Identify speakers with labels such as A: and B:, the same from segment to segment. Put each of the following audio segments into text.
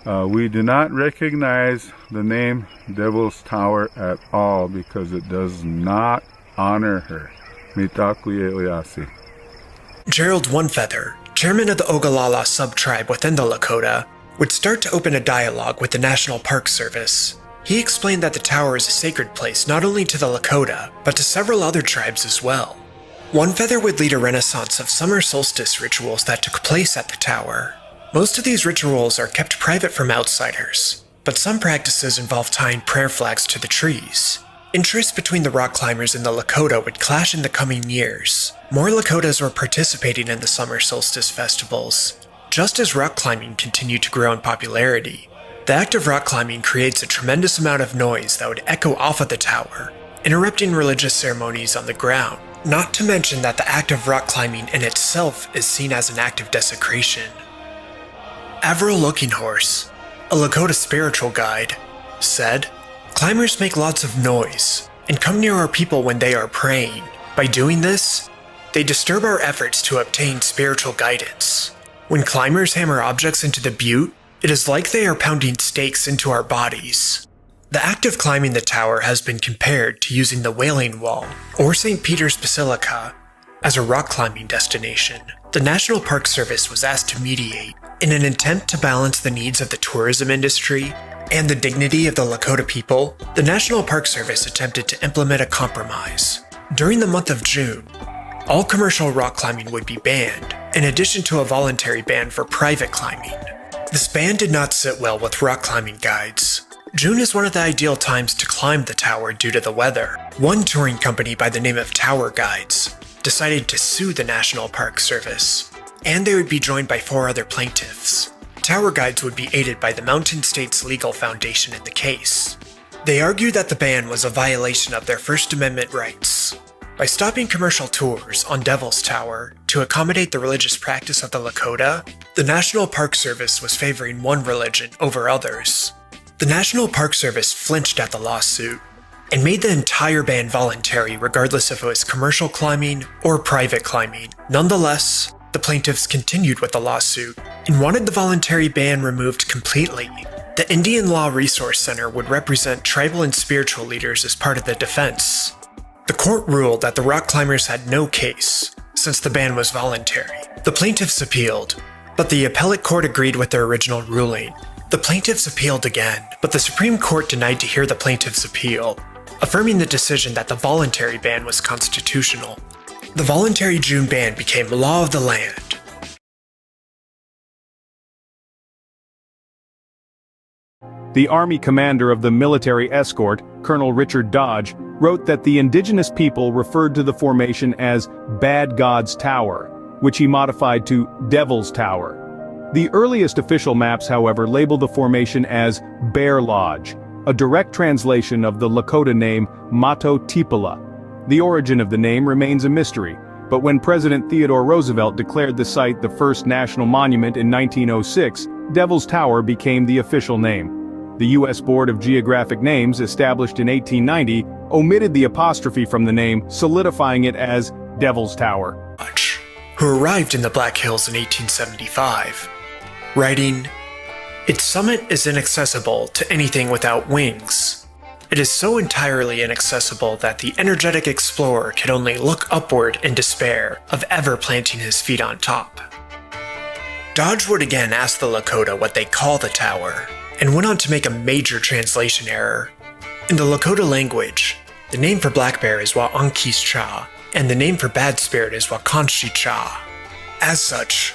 A: We do not recognize the name Devil's Tower at all because it does not honor her. Mitakuye Oyasi.
B: Gerald Onefeather, chairman of the Ogallala sub-tribe within the Lakota, would start to open a dialogue with the National Park Service. He explained that the tower is a sacred place not only to the Lakota, but to several other tribes as well. Onefeather would lead a renaissance of summer solstice rituals that took place at the tower. Most of these rituals are kept private from outsiders, but some practices involve tying prayer flags to the trees. Interests between the rock climbers and the Lakota would clash in the coming years. More Lakotas were participating in the summer solstice festivals. Just as rock climbing continued to grow in popularity, the act of rock climbing creates a tremendous amount of noise that would echo off of the tower, interrupting religious ceremonies on the ground. Not to mention that the act of rock climbing in itself is seen as an act of desecration. Avril Looking Horse, a Lakota spiritual guide, said, "Climbers make lots of noise and come near our people when they are praying. By doing this, they disturb our efforts to obtain spiritual guidance. When climbers hammer objects into the butte, it is like they are pounding stakes into our bodies." The act of climbing the tower has been compared to using the Wailing Wall or St. Peter's Basilica as a rock climbing destination. The National Park Service was asked to mediate in an attempt to balance the needs of the tourism industry and the dignity of the Lakota people. The National Park Service attempted to implement a compromise. During the month of June, all commercial rock climbing would be banned, in addition to a voluntary ban for private climbing. This ban did not sit well with rock climbing guides. June is one of the ideal times to climb the tower due to the weather. One touring company by the name of Tower Guides decided to sue the National Park Service, and they would be joined by 4 other plaintiffs. Tower Guides would be aided by the Mountain States Legal Foundation in the case. They argued that the ban was a violation of their First Amendment rights. By stopping commercial tours on Devil's Tower to accommodate the religious practice of the Lakota, the National Park Service was favoring one religion over others. The National Park Service flinched at the lawsuit and made the entire ban voluntary regardless if it was commercial climbing or private climbing. Nonetheless, the plaintiffs continued with the lawsuit and wanted the voluntary ban removed completely. The Indian Law Resource Center would represent tribal and spiritual leaders as part of the defense. The court ruled that the rock climbers had no case, since the ban was voluntary. The plaintiffs appealed, but the appellate court agreed with their original ruling. The plaintiffs appealed again, but the Supreme Court denied to hear the plaintiffs' appeal, affirming the decision that the voluntary ban was constitutional. The voluntary June ban became law of the land.
C: The Army commander of the military escort, Colonel Richard Dodge, wrote that the indigenous people referred to the formation as Bad God's Tower, which he modified to Devil's Tower. The earliest official maps, however, label the formation as Bear Lodge, a direct translation of the Lakota name Mato Tipala. The origin of the name remains a mystery, but when President Theodore Roosevelt declared the site the first national monument in 1906, Devil's Tower became the official name. The U.S. Board of Geographic Names, established in 1890, omitted the apostrophe from the name, solidifying it as Devil's Tower.
B: Who arrived in the Black Hills in 1875, writing, "Its summit is inaccessible to anything without wings. It is so entirely inaccessible that the energetic explorer can only look upward in despair of ever planting his feet on top." Dodge would again ask the Lakota what they call the tower, and went on to make a major translation error. In the Lakota language, the name for black bear is Wa'ankis Cha, and the name for bad spirit is Wakanshi Cha. As such,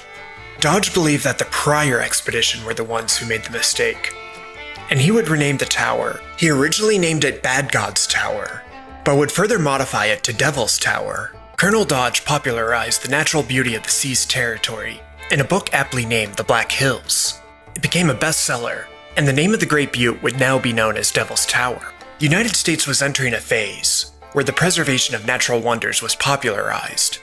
B: Dodge believed that the prior expedition were the ones who made the mistake, and he would rename the tower. He originally named it Bad God's Tower, but would further modify it to Devil's Tower. Colonel Dodge popularized the natural beauty of the sea's territory in a book aptly named The Black Hills. It became a bestseller, and the name of the Great Butte would now be known as Devil's Tower. The United States was entering a phase where the preservation of natural wonders was popularized,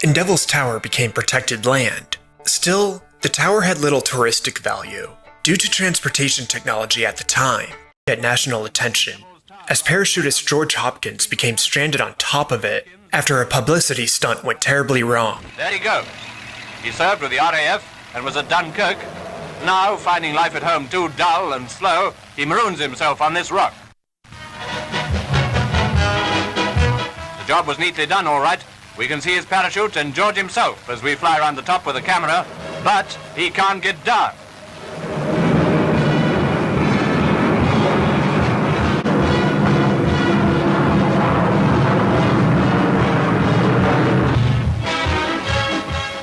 B: and Devil's Tower became protected land. Still, the tower had little touristic value, due to transportation technology at the time, get national attention, as parachutist George Hopkins became stranded on top of it after a publicity stunt went terribly wrong.
D: There you go. He served with the RAF and was at Dunkirk. Now, finding life at home too dull and slow, he maroons himself on this rock. The job was neatly done, all right. We can see his parachute and George himself as we fly around the top with a camera, but he can't get down.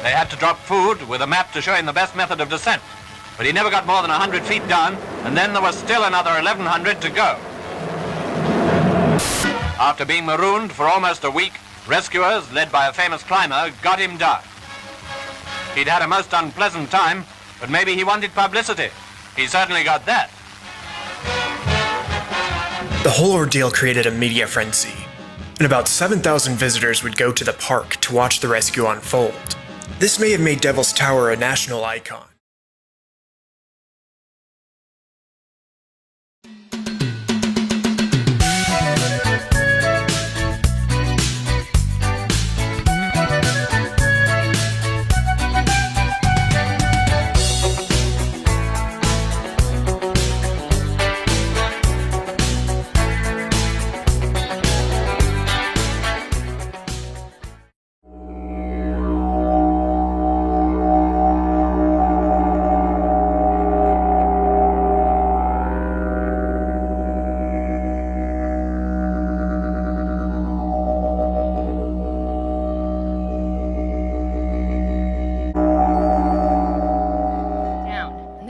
D: They had to drop food with a map to show him the best method of descent. But he never got more than 100 feet down, and then there was still another 1,100 to go. After being marooned for almost a week, rescuers, led by a famous climber, got him down. He'd had a most unpleasant time, but maybe he wanted publicity. He certainly got that.
B: The whole ordeal created a media frenzy, and about 7,000 visitors would go to the park to watch the rescue unfold. This may have made Devil's Tower a national icon.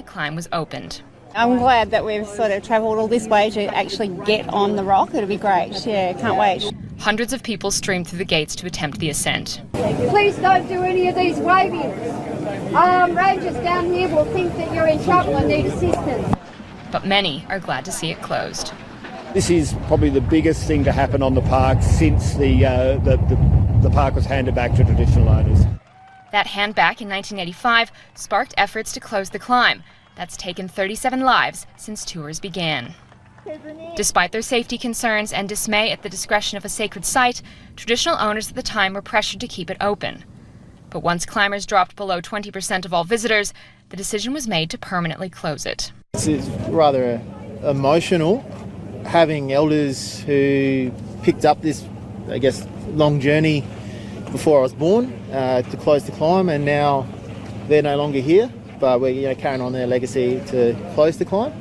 E: Climb was opened.
F: I'm glad that we've sort of travelled all this way to actually get on the rock. It'll be great. Yeah, can't wait.
E: Hundreds of people streamed through the gates to attempt the ascent.
G: Please don't do any of these wavings. Rangers down here will think that you're in trouble and need assistance.
E: But many are glad to see it closed.
H: This is probably the biggest thing to happen on the park since the park was handed back to traditional owners.
E: That hand back in 1985 sparked efforts to close the climb. That's taken 37 lives since tours began. Despite their safety concerns and dismay at the discretion of a sacred site, traditional owners at the time were pressured to keep it open. But once climbers dropped below 20% of all visitors, the decision was made to permanently close it.
I: It's rather emotional having elders who picked up this, I guess, long journey before I was born to close the climb, and now they're no longer here, but we're carrying on their legacy to close the climb.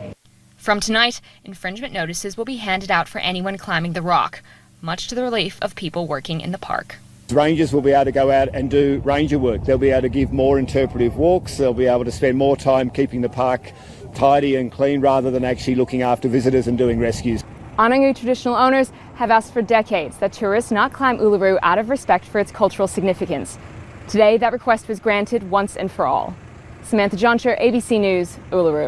E: From tonight, infringement notices will be handed out for anyone climbing the rock, much to the relief of people working in the park.
H: Rangers will be able to go out and do ranger work. They'll be able to give more interpretive walks. They'll be able to spend more time keeping the park tidy and clean rather than actually looking after visitors and doing rescues.
J: Anangu traditional owners have asked for decades that tourists not climb Uluru out of respect for its cultural significance. Today, that request was granted once and for all. Samantha Joncher, ABC News, Uluru.